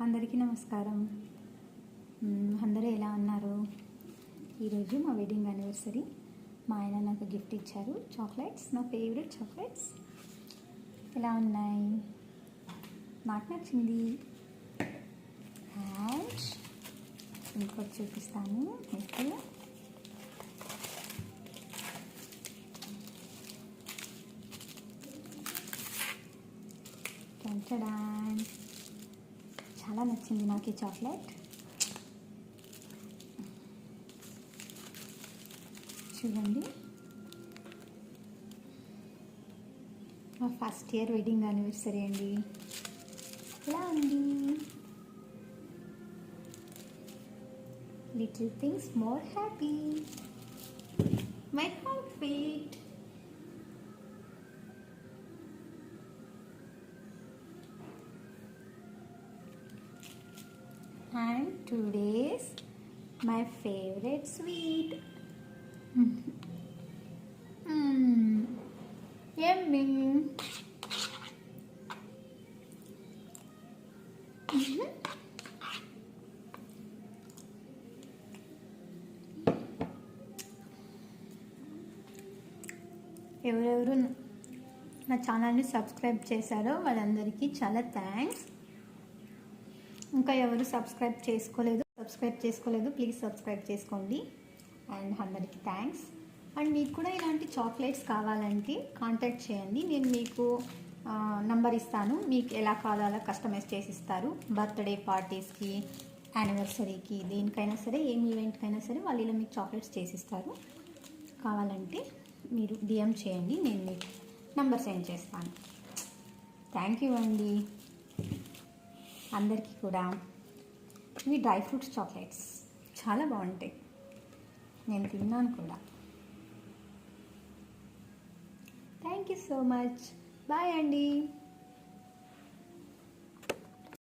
అందరికీ నమస్కారం. అందరూ ఎలా ఉన్నారు? ఈరోజు మా వెడ్డింగ్ యానివర్సరీ. మా ఆయన నాకు గిఫ్ట్ ఇచ్చారు చాక్లెట్స్, నా ఫేవరెట్ చాక్లెట్స్. ఎలా ఉన్నాయి? నాకు నచ్చింది. అండ్ ఇంకోటి చూపిస్తాను మీకు. చాలా నచ్చింది నాకు ఈ చాక్లెట్. చూడండి, మా ఫస్ట్ ఇయర్ వెడ్డింగ్ యానివర్సరీ అండి. ఎలా ఉంది? Little things more happy, my heart beat. And today's my favorite sweet. Yummy. ఎవరెవరు నా ఛానల్ని సబ్స్క్రైబ్ చేశారో వాళ్ళందరికీ చాలా థ్యాంక్స్. ఇంకా ఎవరు సబ్స్క్రైబ్ చేసుకోలేదు ప్లీజ్ సబ్స్క్రైబ్ చేసుకోండి. అండ్ అందరికీ థ్యాంక్స్. అండ్ మీకు కూడా ఇలాంటి చాక్లెట్స్ కావాలంటే కాంటాక్ట్ చేయండి. నేను మీకు నంబర్ ఇస్తాను. మీకు ఎలా కావాలో కస్టమైజ్ చేసి ఇస్తారు. బర్త్డే పార్టీస్కి, యానివర్సరీకి, దేనికైనా సరే, ఏం ఈవెంట్కైనా సరే వాళ్ళు ఇలా మీకు చాక్లెట్స్ చేసిస్తారు. కావాలంటే మీరు డిఎం చేయండి, నేను మీకు నంబర్ సెండ్ చేస్తాను. థ్యాంక్ యూ అండి. అందరికీ కూడా ఇవి డ్రై ఫ్రూట్స్ చాక్లెట్స్ చాలా బాగుంటాయి. నేను తిన్నాను కూడా. Thank you so much. Bye అండి.